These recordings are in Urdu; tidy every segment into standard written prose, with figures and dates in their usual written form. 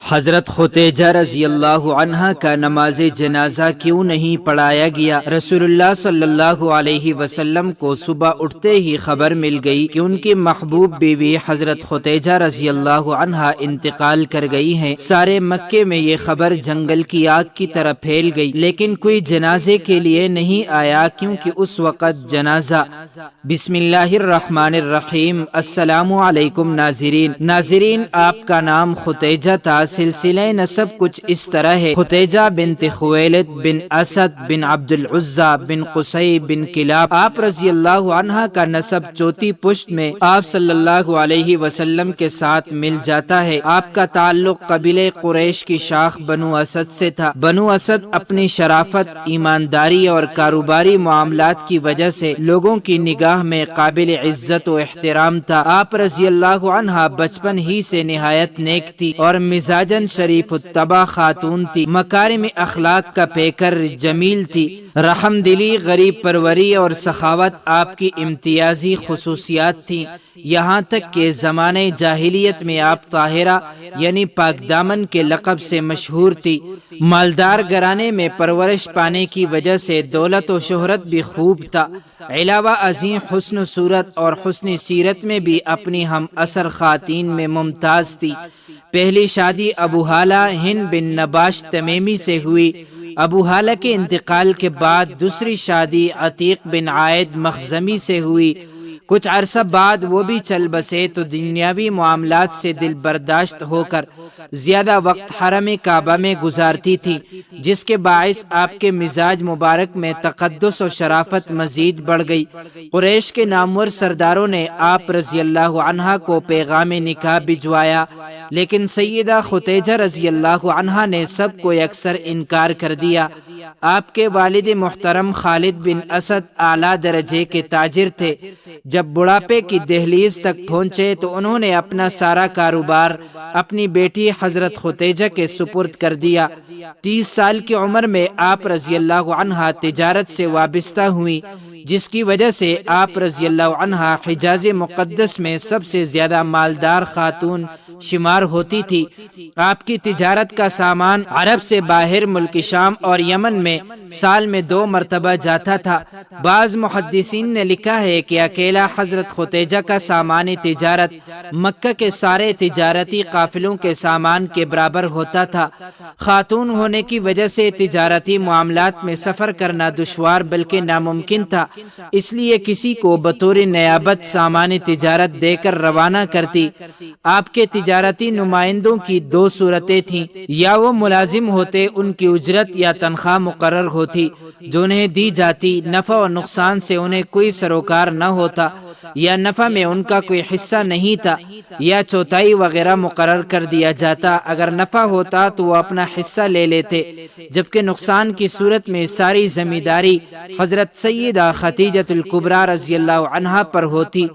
حضرت خدیجہ رضی اللہ عنہا کا نماز جنازہ کیوں نہیں پڑھایا گیا؟ رسول اللہ صلی اللہ علیہ وسلم کو صبح اٹھتے ہی خبر مل گئی کہ ان کی محبوب بیوی حضرت خدیجہ رضی اللہ عنہا انتقال کر گئی ہیں۔ سارے مکے میں یہ خبر جنگل کی آگ کی طرح پھیل گئی، لیکن کوئی جنازے کے لیے نہیں آیا کیونکہ اس وقت جنازہ۔ بسم اللہ الرحمن الرحیم۔ السلام علیکم ناظرین، آپ کا نام خدیجہ تھا۔ سلسلہ نسب کچھ اس طرح ہے: خدیجہ بنت خویلد بن اسد بن عبد العزیٰ بن قصی بن کلاب۔ آپ رضی اللہ عنہ کا نسب چوتھی پشت میں آپ صلی اللہ علیہ وسلم کے ساتھ مل جاتا ہے۔ آپ کا تعلق قبیلہ قریش کی شاخ بنو اسد سے تھا۔ بنو اسد اپنی شرافت، ایمانداری اور کاروباری معاملات کی وجہ سے لوگوں کی نگاہ میں قابل عزت و احترام تھا۔ آپ رضی اللہ عنہ بچپن ہی سے نہایت نیک تھی اور مزاجن شریف الطبع خاتون تھی۔ مکارم اخلاق کا پیکر جمیل تھی۔ رحم دلی، غریب پروری اور سخاوت آپ کی امتیازی خصوصیات تھیں، یہاں تک کہ زمانہ جاہلیت میں آپ طاہرہ یعنی پاک دامن کے لقب سے مشہور تھی۔ مالدار گھرانے میں پرورش پانے کی وجہ سے دولت و شہرت بھی خوب تھا۔ علاوہ ازیں حسن صورت اور حسن سیرت میں بھی اپنی ہم عصر خواتین میں ممتاز تھی۔ پہلی شادی ابو ہالہ ہند بن نباش تمیمی سے ہوئی۔ ابو ہالہ کے انتقال کے بعد دوسری شادی عتیق بن عائد مخزمی سے ہوئی۔ کچھ عرصہ بعد وہ بھی چل بسے تو دنیاوی معاملات سے دل برداشت ہو کر زیادہ وقت حرم کعبہ میں گزارتی تھی، جس کے باعث آپ کے مزاج مبارک میں تقدس و شرافت مزید بڑھ گئی۔ قریش کے نامور سرداروں نے آپ رضی اللہ عنہ کو پیغام نکاح بھجوایا، لیکن سیدہ خدیجہ رضی اللہ عنہا نے سب کو یکسر انکار کر دیا۔ آپ کے والد محترم خالد بن اسد اعلیٰ درجے کے تاجر تھے۔ جب بڑھاپے کی دہلیز تک پہنچے تو انہوں نے اپنا سارا کاروبار اپنی بیٹی حضرت خدیجہ کے سپرد کر دیا۔ 30 سال کی عمر میں آپ رضی اللہ عنہا تجارت سے وابستہ ہوئی، جس کی وجہ سے آپ رضی اللہ عنہا حجاز مقدس میں سب سے زیادہ مالدار خاتون شمار ہوتی تھی۔ آپ کی تجارت کا سامان عرب سے باہر ملک شام اور یمن میں سال میں 2 مرتبہ جاتا تھا۔ بعض محدثین نے لکھا ہے کہ اکیلا حضرت خدیجہ کا سامان تجارت مکہ کے سارے تجارتی قافلوں کے سامان کے برابر ہوتا تھا۔ خاتون ہونے کی وجہ سے تجارتی معاملات میں سفر کرنا دشوار بلکہ ناممکن تھا، اس لیے کسی کو بطور نیابت سامان تجارت دے کر روانہ کرتی۔ آپ کے تجارتی نمائندوں کی 2 صورتیں تھیں: یا وہ ملازم ہوتے، ان کی اجرت یا تنخواہ مقرر ہوتی جو انہیں دی جاتی، نفع و نقصان سے انہیں کوئی سروکار نہ ہوتا، یا نفع میں ان کا کوئی حصہ نہیں تھا، یا چوتھائی وغیرہ مقرر کر دیا جاتا۔ اگر نفع ہوتا تو وہ اپنا حصہ لے لیتے، جبکہ نقصان کی صورت میں ساری ذمہ داری حضرت سیدہ خدیجہ الکبریٰ رضی اللہ عنہا پر ہوتی۔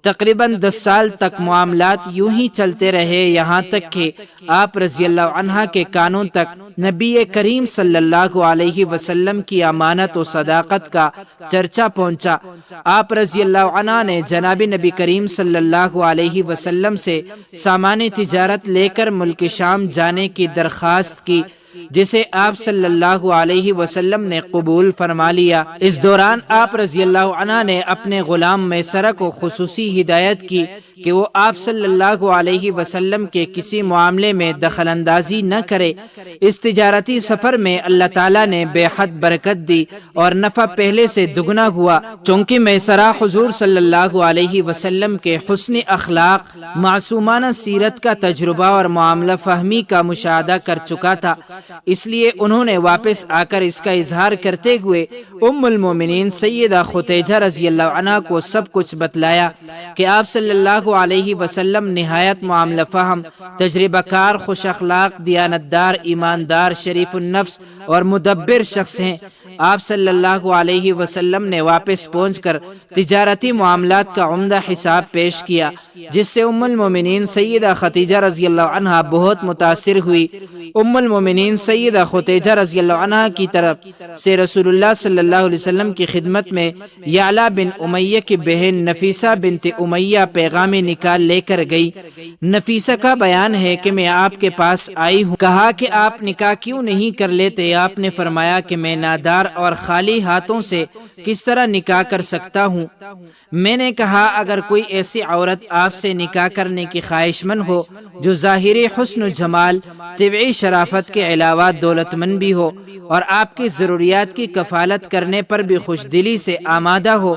تقریباً 10 سال تک معاملات یوں ہی چلتے رہے، یہاں تک کہ آپ رضی اللہ عنہا کے کانوں تک نبی کریم صلی اللہ علیہ وسلم کی امانت و صداقت کا چرچا پہنچا۔ آپ رضی اللہ عنہ نے جناب نبی کریم صلی اللہ علیہ وسلم سے سامان تجارت لے کر ملک شام جانے کی درخواست کی، جسے آپ صلی اللہ علیہ وسلم نے قبول فرما لیا۔ اس دوران آپ رضی اللہ عنہ نے اپنے غلام میسرہ کو خصوصی ہدایت کی کہ وہ آپ صلی اللہ علیہ وسلم کے کسی معاملے میں دخل اندازی نہ کرے۔ اس تجارتی سفر میں اللہ تعالیٰ نے بے حد برکت دی اور نفع پہلے سے دگنا ہوا، چونکہ میسرہ حضور صلی اللہ علیہ وسلم کے حسن اخلاق، معصومانہ سیرت کا تجربہ اور معاملہ فہمی کا مشاہدہ کر چکا تھا، اس لیے انہوں نے واپس آ کر اس کا اظہار کرتے ہوئے ام المومنین سیدہ خدیجہ رضی اللہ عنہا کو سب کچھ بتلایا کہ آپ صلی اللہ علیہ وسلم نہایت معاملہ فہم، تجربہ کار، خوش اخلاق، دیانتدار، ایماندار، شریف النفس اور مدبر شخص ہیں۔ آپ صلی اللہ علیہ وسلم نے واپس پہنچ کر تجارتی معاملات کا عمدہ حساب پیش کیا، جس سے ام المومنین سیدہ خدیجہ رضی اللہ عنہا بہت متاثر ہوئی۔ ام المومنین سیدہ خدیجہ رضی اللہ عنہا کی طرف سے رسول اللہ صلی اللہ علیہ وسلم کی خدمت میں یعلا بن امیہ کی بہن نفیسہ بنت امیہ پیغام میں نکاح لے کر گئی۔ نفیسہ کا بیان ہے کہ میں آپ کے پاس آئی ہوں، کہا کہ آپ نکاح کیوں نہیں کر لیتے؟ آپ نے فرمایا کہ میں نادار اور خالی ہاتھوں سے کس طرح نکاح کر سکتا ہوں؟ میں نے کہا اگر کوئی ایسی عورت آپ سے نکاح کرنے کی خواہش مند ہو جو ظاہری حسن و جمال، طبعی شرافت کے علاوہ دولت مند بھی ہو اور آپ کی ضروریات کی کفالت کرنے پر بھی خوش دلی سے آمادہ ہو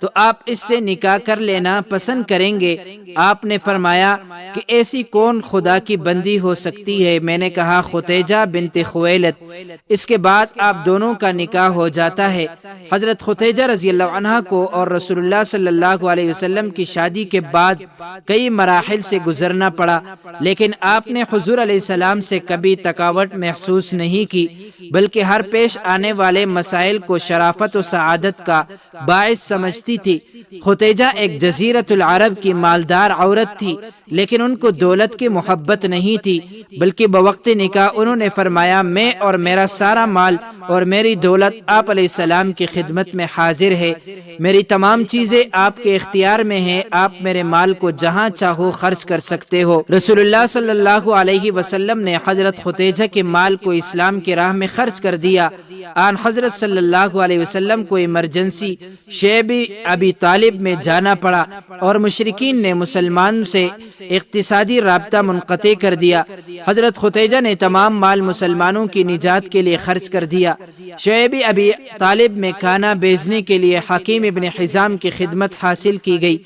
تو آپ اس سے نکاح کر لینا پسند کریں گے؟ آپ نے فرمایا کہ ایسی کون خدا کی بندی ہو سکتی ہے؟ میں نے کہا خطیجہ بنت خویلد۔ اس کے بعد آپ دونوں کا نکاح ہو جاتا ہے۔ حضرت خطیجہ رضی اللہ عنہ کو اور رسول اللہ صلی اللہ علیہ وسلم کی شادی کے بعد کئی مراحل سے گزرنا پڑا، لیکن آپ نے حضور علیہ السلام سے کبھی تکاوٹ محسوس نہیں کی، بلکہ ہر پیش آنے والے مسائل کو شرافت و سعادت کا باعث سمجھتی تھی۔ خطیجہ ایک جزیرۃ العرب کی مالدار عورت تھی، لیکن ان کو دولت کی محبت نہیں تھی، بلکہ بوقت نکاح انہوں نے فرمایا میں اور میرا سارا مال اور میری دولت آپ علیہ السلام کی خدمت میں حاضر ہے، میری تمام چیزیں آپ کے اختیار میں ہیں، آپ میرے مال کو جہاں چاہو خرچ کر سکتے ہو۔ رسول اللہ صلی اللہ علیہ وسلم نے حضرت خطیجہ کے مال کو اسلام کی راہ میں خرچ کر دیا۔ آن حضرت صلی اللہ علیہ وسلم کو ایمرجنسی شیب ابی طالب میں جانا پڑا اور مشرکین نے مسلمان سے اقتصادی رابطہ منقطع کر دیا۔ حضرت خطیجہ نے تمام مال مسلمانوں کی نجات کے لیے خرچ کر دیا۔ شیب ابی طالب میں کھانا بیچنے کے لیے حکیم ابن حزام کی خدمت حاصل کی گئی۔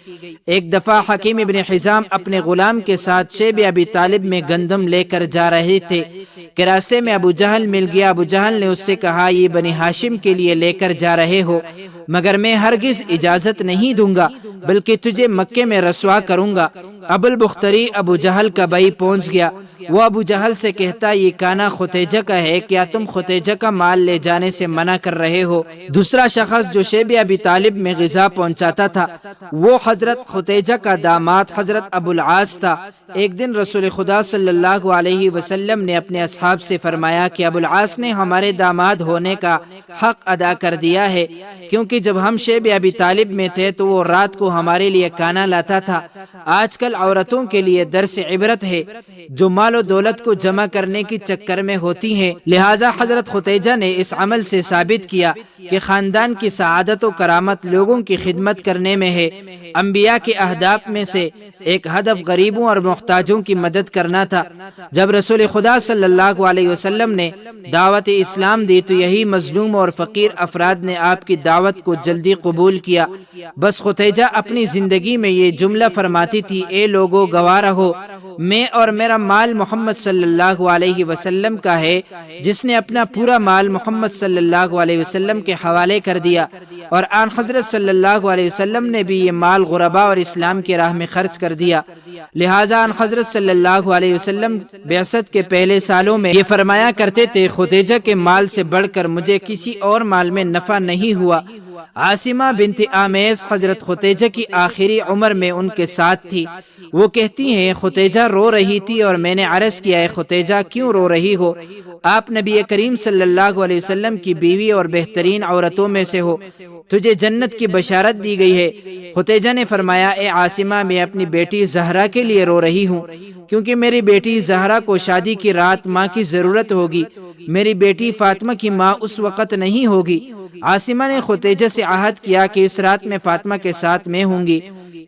ایک دفعہ حکیم ابن حزام اپنے غلام کے ساتھ شیب ابی طالب میں گندم لے کر جا رہے تھے کہ راستے میں ابو جہل مل گیا۔ ابو جہل نے اس سے کہا یہ بنی ہاشم کے لیے لے کر جا رہے ہو، مگر میں ہرگز اجازت نہیں دوں گا، بلکہ تجھے مکے میں رسوا کروں گا۔ ابو البختری ابو جہل کا بھائی پہنچ گیا۔ وہ ابو جہل سے کہتا یہ کانا خطیجہ کا ہے، کیا تم خطیجہ کا مال لے جانے سے منع کر رہے ہو؟ دوسرا شخص جو شیب ابی طالب میں غذا پہنچاتا تھا وہ حضرت خطیجہ کا داماد حضرت ابو العاص تھا۔ ایک دن رسول خدا صلی اللہ علیہ وسلم نے اپنے اصحاب سے فرمایا کہ ابو العاص نے ہمارے داماد ہونے کا حق ادا کر دیا ہے، کیونکہ جب ہم شیب ابی طالب میں تھے تو وہ رات کو ہمارے لیے کانا لاتا تھا۔ آج کل عورتوں کے لیے درس عبرت ہے جو مال و دولت کو جمع کرنے کی چکر میں ہوتی ہیں، لہٰذا حضرت خطیجہ نے اس عمل سے ثابت کیا کہ خاندان کی سعادت و کرامت لوگوں کی خدمت کرنے میں ہے۔ انبیاء کے اہداف میں سے ایک ہدف غریبوں اور محتاجوں کی مدد کرنا تھا۔ جب رسول خدا صلی اللہ علیہ وسلم نے دعوت اسلام دی تو یہی مظلوم اور فقیر افراد نے آپ کی دعوت کو جلدی قبول کیا۔ بس خطیجہ اپنی زندگی میں یہ جملہ فرماتی تھی اے لوگو گواہ رہو، میں اور میرا مال محمد صلی اللہ علیہ وسلم کا ہے، جس نے اپنا پورا مال محمد صلی اللہ علیہ وسلم کے حوالے کر دیا، اور آن حضرت صلی اللہ علیہ وسلم نے بھی یہ مال غربا اور اسلام کی راہ میں خرچ کر دیا۔ لہٰذا آن حضرت صلی اللہ علیہ وسلم بعثت کے پہلے سالوں میں یہ فرمایا کرتے تھے خدیجہ کے مال سے بڑھ کر مجھے کسی اور مال میں نفع نہیں ہوا۔ عاصمہ بنت آمیس حضرت خدیجہ کی آخری عمر میں ان کے ساتھ تھی۔ وہ کہتی ہیں خدیجہ رو رہی تھی اور میں نے عرض کیا ہے خدیجہ کیوں رو رہی ہو؟ آپ نبی کریم صلی اللہ علیہ وسلم کی بیوی اور بہترین عورتوں میں سے ہو، تجھے جنت کی بشارت دی گئی ہے۔ خدیجہ نے فرمایا اے عاصمہ میں اپنی بیٹی زہرا کے لیے رو رہی ہوں، کیونکہ میری بیٹی زہرا کو شادی کی رات ماں کی ضرورت ہوگی، میری بیٹی فاطمہ کی ماں اس وقت نہیں ہوگی۔ عاصمہ نے خدیجہ سے عہد کیا کہ اس رات میں فاطمہ کے ساتھ میں ہوں گی۔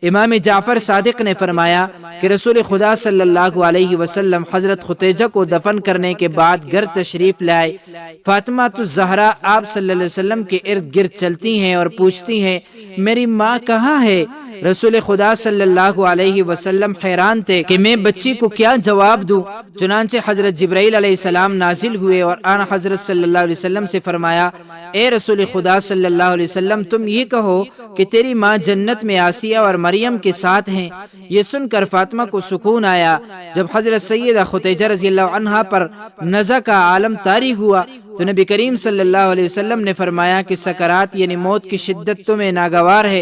امام جعفر صادق نے فرمایا کہ رسول خدا صلی اللہ علیہ وسلم حضرت خدیجہ کو دفن کرنے کے بعد گھر تشریف لائے۔ فاطمہ الزہرا آپ صلی اللہ علیہ وسلم کے ارد گرد چلتی ہیں اور پوچھتی ہیں میری ماں کہاں ہے؟ رسول خدا صلی اللہ علیہ وسلم حیران تھے کہ میں بچی کو کیا جواب دوں۔ چنانچہ حضرت جبرائیل علیہ السلام نازل ہوئے اور آن حضرت صلی اللہ علیہ وسلم سے فرمایا اے رسول خدا صلی اللہ علیہ وسلم تم یہ کہو کہ تیری ماں جنت میں آسیہ اور مریم کے ساتھ ہیں۔ یہ سن کر فاطمہ کو سکون آیا۔ جب حضرت سیدہ خدیجہ رضی اللہ عنہا پر نزع کا عالم طاری ہوا تو نبی کریم صلی اللہ علیہ وسلم نے فرمایا کہ سکرات یعنی موت کی شدت تمہیں ناگوار ہے،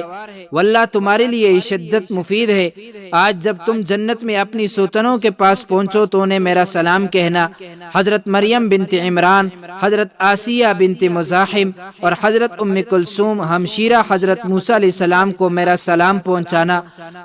واللہ تمہارے لیے یہ شدت مفید ہے۔ آج جب تم جنت میں اپنی سوتنوں کے پاس پہنچو تو انہیں میرا سلام کہنا۔ حضرت مریم بنت عمران، حضرت آسیہ بنت مزاحم اور حضرت ام کلثوم ہمشیرہ حضرت موسیٰ علیہ السلام کو میرا سلام پہنچانا۔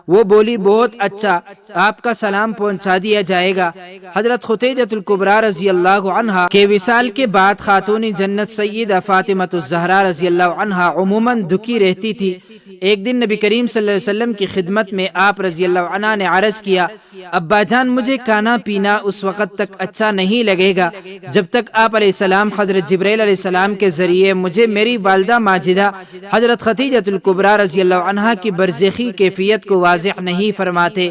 وہ بولی بہت اچھا، آپ کا سلام پہنچا دیا جائے گا۔ حضرت ختیجۃ الکبریٰ رضی اللہ عنہا کے وصال کے بعد خاتون جنت سیدہ فاطمہ الزہرا رضی اللہ عنہا عموماً دکھی رہتی تھی۔ ایک دن نبی کریم صلی اللہ علیہ وسلم کی خدمت میں آپ رضی اللہ عنہ نے عرض کیا، ابا جان مجھے کھانا پینا اس وقت تک اچھا نہیں لگے گا جب تک آپ علیہ السلام حضرت جبرائیل علیہ السلام کے ذریعے مجھے میری والدہ ماجدہ حضرت ختیجۃ الکبریٰ رضی اللہ عنہا کی برزخی کیفیت کو واضح نہیں فرماتے۔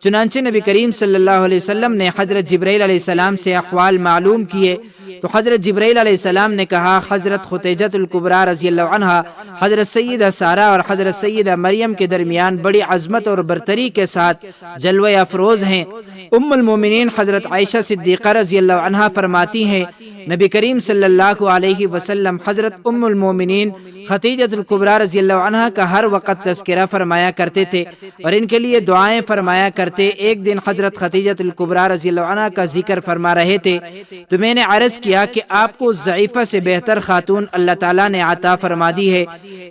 چنانچہ نبی کریم صلی اللہ علیہ وسلم نے حضرت جبرائیل علیہ السلام سے احوال معلوم کیے تو حضرت جبرائیل علیہ السلام نے کہا، حضرت ختیجۃ الکبریٰ رضی اللہ عنہا حضرت سیدہ سارہ اور حضرت سیدہ مریم کے درمیان بڑی عظمت اور برتری کے ساتھ جلوہ افروز ہیں۔ ام المومنین حضرت عائشہ صدیقہ رضی اللہ عنہا فرماتی ہیں، نبی کریم صلی اللہ علیہ وسلم حضرت ام المومنین ختیجۃ الکبریٰ رضی اللہ عنہا کا ہر وقت تذکرہ فرمایا کرتے تھے اور ان کے لیے دعائیں فرمایا کرتے۔ ایک دن حضرت ختیجۃ الکبریٰ رضی اللہ عنہا کا ذکر فرما رہے تھے تو میں نے عرض کیا کہ آپ کو ضعیفہ سے بہتر خاتون اللہ تعالیٰ نے عطا فرما دی ہے۔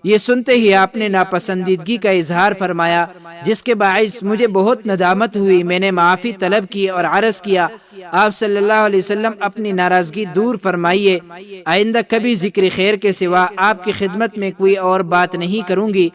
یہ سنتے ہی آپ نے ناپسندیدگی کا اظہار فرمایا، جس کے باعث مجھے بہت ندامت ہوئی۔ میں نے معافی طلب کی اور عرض کیا، آپ صلی اللہ علیہ وسلم اپنی ناراضگی دور فرمائیے، آئندہ کبھی ذکر خیر کے سوا آپ کی خدمت میں کوئی اور بات نہیں کروں گی۔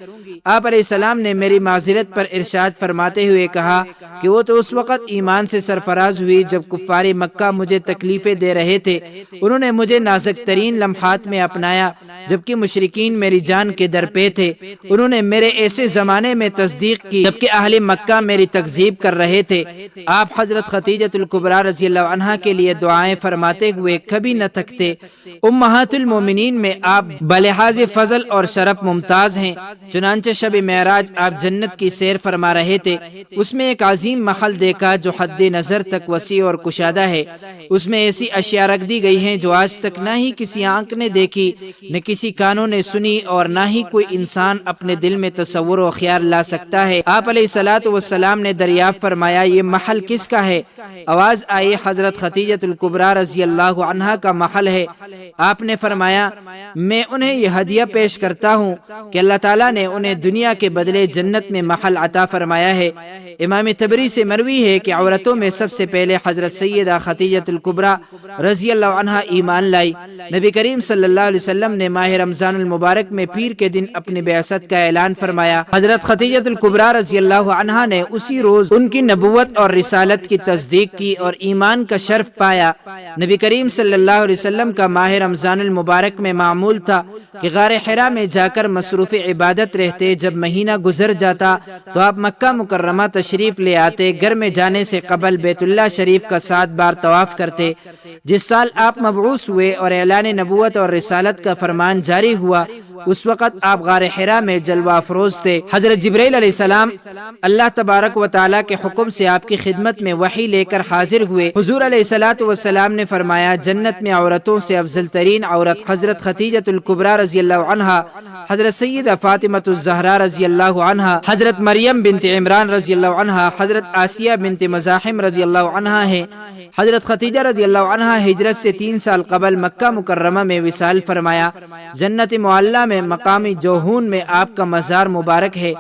آپ علیہ السلام نے میری معذرت پر ارشاد فرماتے ہوئے کہا کہ وہ تو اس وقت ایمان سے سرفراز ہوئی جب کفار مکہ مجھے تکلیفیں دے رہے تھے، انہوں نے مجھے نازک ترین لمحات میں اپنایا جبکہ مشرکین میری جان کے در پہ تھے۔ انہوں نے میرے ایسے زمانے میں تصدیق کی جبکہ اہل مکہ میری تکذیب کر رہے تھے۔ آپ حضرت ختیجۃ الکبریٰ رضی اللہ عنہا کے لیے دعائیں فرماتے ہوئے کبھی نہ تھکتے۔ امہات المومنین میں آپ بلحاظ فضل اور شرف ممتاز ہیں۔ چنانچہ شب معراج آپ جنت کی سیر فرما رہے تھے، اس میں ایک عظیم محل دیکھا جو حد نظر تک وسیع اور کشادہ ہے۔ اس میں ایسی اشیاء رکھ دی گئی ہیں جو آج تک نہ ہی کسی آنکھ نے دیکھی، نہ کسی کانوں نے سنی اور نہ ہی کوئی انسان اپنے دل میں تصور و خیال لا سکتا ہے۔ آپ علیہ الصلوۃ والسلام نے دریافت فرمایا، یہ محل کس کا ہے؟ آواز آئی، حضرت ختیجۃ الکبریٰ رضی اللہ عنہا کا محل ہے۔ آپ نے فرمایا، میں انہیں یہ ہدیہ پیش کرتا ہوں کہ اللہ تعالیٰ نے انہیں دنیا کے بدلے جنت میں محل عطا فرمایا ہے۔ امام طبری سے مروی ہے کہ عورتوں میں سب سے پہلے حضرت سیدہ ختیجۃ الکبریٰ رضی اللہ عنہا ایمان لائی۔ نبی کریم صلی اللہ علیہ وسلم نے ماہ رمضان المبارک میں پیر کے دن اپنی بعثت کا اعلان فرمایا۔ حضرت ختیجۃ الکبریٰ رضی اللہ عنہا نے اسی روز ان کی نبوت اور رسالت کی تصدیق کی اور ایمان کا شرف پایا۔ نبی کریم صلی اللہ علیہ وسلم کا ماہ رمضان المبارک میں معمول تھا کہ غار حرا میں جا کر مصروف عبادت رہتے۔ جب مہینہ گزر جاتا تو آپ مکہ مکرمہ تشریف لے آتے۔ گھر میں جانے سے قبل بیت اللہ شریف کا 7 بار طواف کرتے۔ جس سال آپ مبعوث ہوئے اور اعلان نبوت اور رسالت کا فرمان جاری ہوا، اس وقت آپ غار حرا میں جلوہ افروز تھے۔ حضرت جبرائیل علیہ السلام اللہ تبارک و تعالیٰ کے حکم سے آپ کی خدمت میں وحی لے کر حاضر ہوئے۔ حضور علیہ الصلوۃ والسلام نے فرمایا، جنت میں عورتوں سے افضل ترین عورت حضرت ختیجۃ الکبریٰ رضی اللہ عنہا، حضرت سیدہ فاطمہ الزہرا رضی اللہ عنہا، حضرت مریم بنت عمران رضی اللہ عنہا، حضرت آسیہ بنت مزاحم رضی اللہ عنہا ہے۔ حضرت ختیجہ رضی اللہ عنہا ہجرت سے 3 سال قبل مکہ مکرمہ میں وصال فرمایا۔ جنت معلیٰ میں مقامی جوہون میں آپ کا مزار مبارک ہے۔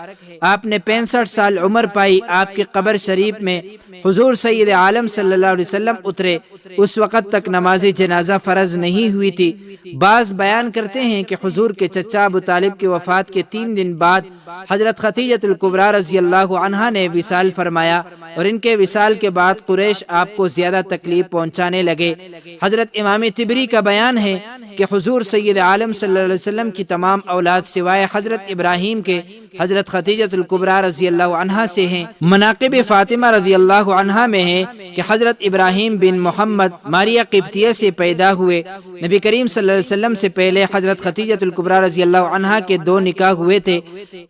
آپ نے 65 سال عمر پائی۔ آپ کی قبر شریف میں حضور سید عالم صلی اللہ علیہ وسلم اترے، اس وقت تک نماز جنازہ فرض نہیں ہوئی تھی۔ بعض بیان کرتے ہیں کہ حضور کے چچا ابو طالب کی وفات کے 3 دن بعد حضرت ختیجۃ الکبریٰ رضی اللہ عنہا نے وصال فرمایا اور ان کے وصال کے بعد قریش آپ کو زیادہ تکلیف پہنچانے لگے۔ حضرت امام طبری کا بیان ہے کہ حضور سید عالم صلی اللہ علیہ وسلم کی تمام اولاد سوائے حضرت ابراہیم کے حضرت خدیجہ الکبریٰ رضی اللہ عنہا سے ہیں۔ مناقب فاطمہ رضی اللہ عنہا میں ہے کہ حضرت ابراہیم بن محمد ماریہ قبطیہ سے پیدا ہوئے۔ نبی کریم صلی اللہ علیہ وسلم سے پہلے حضرت خدیجہ الکبریٰ رضی اللہ عنہا کے 2 نکاح ہوئے تھے،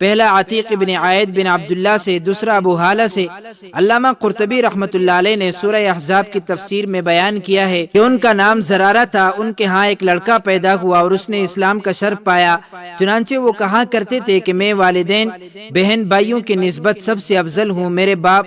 پہلا عتیق بن عائد بن عبداللہ سے، دوسرا ابو حالہ سے۔ علامہ قرطبی رحمۃ اللہ علیہ نے سورہ احزاب کی تفسیر میں بیان کیا ہے کہ ان کا نام زرارہ تھا، ان کے ہاں ایک لڑکا پیدا ہوا اور اس نے اسلام کا شرف پایا، چنانچہ وہ کہا کرتے تھے کہ میں والدین بہن بھائیوں کی نسبت سب سے افضل ہوں، میرے باپ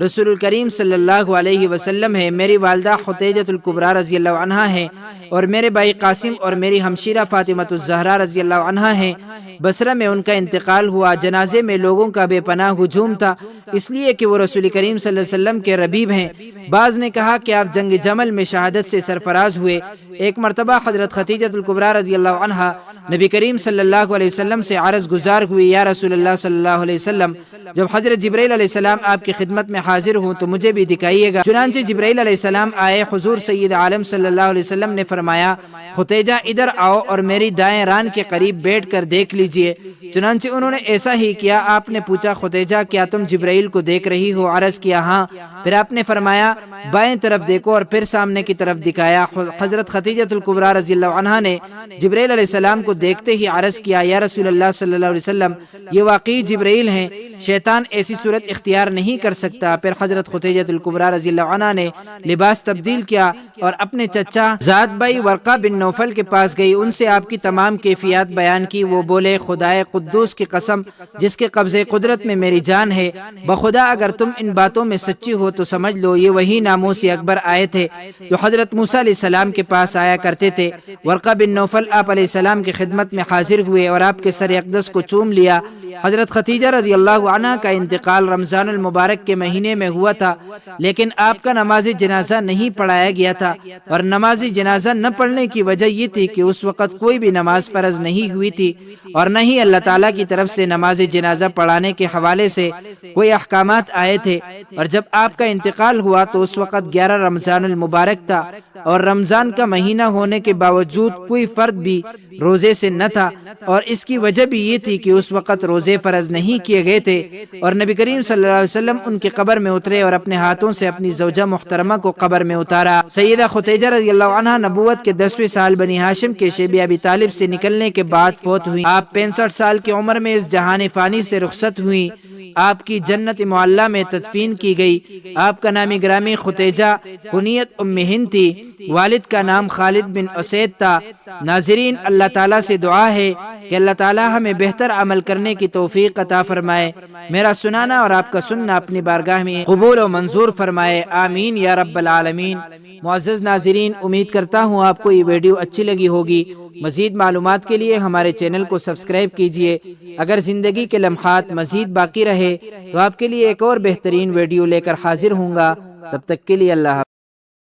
رسول کریم صلی اللہ علیہ وسلم ہے، میری والدہ خدیجہ الکبریٰ رضی اللہ عنہا ہے، اور میرے بھائی قاسم اور میری ہمشیرہ فاطمہ الزہرا رضی اللہ عنہا ہیں۔ بصرہ میں ان کا انتقال ہوا، جنازے میں لوگوں کا بے پناہ ہجوم تھا، اس لیے کہ وہ رسول کریم صلی اللہ علیہ وسلم کے ربیب ہیں۔ بعض نے کہا کہ آپ جنگ جمل میں شہادت سے سرفراز ہوئے۔ ایک مرتبہ حضرت خدیجہ الکبریٰ رضی اللہ عنہا نبی کریم صلی اللہ علیہ وسلم سے عرض گزار ہوئی، یا رسول اللہ صلی اللہ علیہ وسلم، جب حضرت جبرائیل علیہ السلام آپ کی خدمت میں حاضر ہوں تو مجھے بھی دکھائیے گا۔ چنانچہ جبرائیل علیہ السلام آئے، حضور سید عالم صلی اللہ علیہ وسلم نے فرمایا، خدیجہ ادھر آؤ اور میری دائیں ران کے قریب بیٹھ کر دیکھ لیجئے۔ چنانچہ انہوں نے ایسا ہی کیا۔ آپ نے پوچھا، خدیجہ کیا تم جبرائیل کو دیکھ رہی ہو؟ عرض کیا ہاں۔ پھر آپ نے فرمایا بائیں طرف دیکھو، اور پھر سامنے کی طرف دکھایا۔ حضرت خدیجہ الکبریٰ رضی اللہ عنہا نے جبرائیل علیہ السلام کو دیکھتے ہی عرض کیا، یا رسول اللہ صلی اللہ علیہ وسلم، یہ واقعی جبرائیل ہیں، شیطان ایسی صورت اختیار نہیں کر سکتا۔ پھر حضرت خدیجہ الکبریٰ رضی اللہ عنہا نے لباس تبدیل کیا اور اپنے چچا زاد بھائی ورقہ بن نوفل کے پاس گئی، ان سے آپ کی تمام کیفیات بیان کی۔ وہ بولے، خدائے قدوس کی قسم جس کے قبضے قدرت میں میری جان ہے، بخدا اگر تم ان باتوں میں سچی ہو تو سمجھ لو یہ وہی ناموس اکبر آئے تھے جو حضرت موسیٰ علیہ السلام کے پاس آیا کرتے تھے۔ ورقہ بن نوفل آپ علیہ السلام کی خدمت میں حاضر ہوئے اور آپ کے سر اقدس کو چوم لیا۔ حضرت خدیجہ رضی اللہ عنہا کا انتقال رمضان المبارک کے مہینے میں ہوا تھا، لیکن آپ کا نماز جنازہ نہیں پڑھایا گیا تھا، اور نماز جنازہ نہ پڑھنے کی وجہ یہ تھی کہ اس وقت کوئی بھی نماز فرض نہیں ہوئی تھی، اور نہ ہی اللہ تعالیٰ کی طرف سے نماز جنازہ پڑھانے کے حوالے سے کوئی احکامات آئے تھے۔ اور جب آپ کا انتقال ہوا تو اس وقت 11 رمضان المبارک تھا، اور رمضان کا مہینہ ہونے کے باوجود کوئی فرد بھی روزے سے نہ تھا، اور اس کی وجہ بھی یہ تھی کہ اس وقت روزے فرض نہیں کیے گئے تھے۔ اور نبی کریم صلی اللہ علیہ وسلم ان کی قبر میں اترے اور اپنے ہاتھوں سے اپنی زوجہ محترمہ کو قبر میں اتارا۔ سیدہ خدیجہ رضی اللہ عنہا نبوت کے 10ویں سال بنی ہاشم کے شیب ابی طالب سے نکلنے کے بعد فوت ہوئی۔ آپ 65 سال کی عمر میں اس جہان فانی سے رخصت ہوئی۔ آپ کی جنت معلیٰ میں تدفین کی گئی۔ آپ کا نام گرامی خدیجہ کنیت ام ہند تھی، والد کا نام خالد بن اسید تھا۔ ناظرین، اللہ تعالیٰ سے دعا ہے کہ اللہ تعالیٰ ہمیں بہتر عمل کرنے کی توفیق عطا فرمائے، میرا سنانا اور آپ کا سننا اپنی بارگاہ میں قبول و منظور فرمائے، آمین یا رب العالمین۔ معزز ناظرین، امید کرتا ہوں آپ کو یہ ویڈیو اچھی لگی ہوگی۔ مزید معلومات کے لیے ہمارے چینل کو سبسکرائب کیجئے۔ اگر زندگی کے لمحات مزید باقی رہے تو آپ کے لیے ایک اور بہترین ویڈیو لے کر حاضر ہوں گا۔ تب تک کے لیے اللہ حافظ۔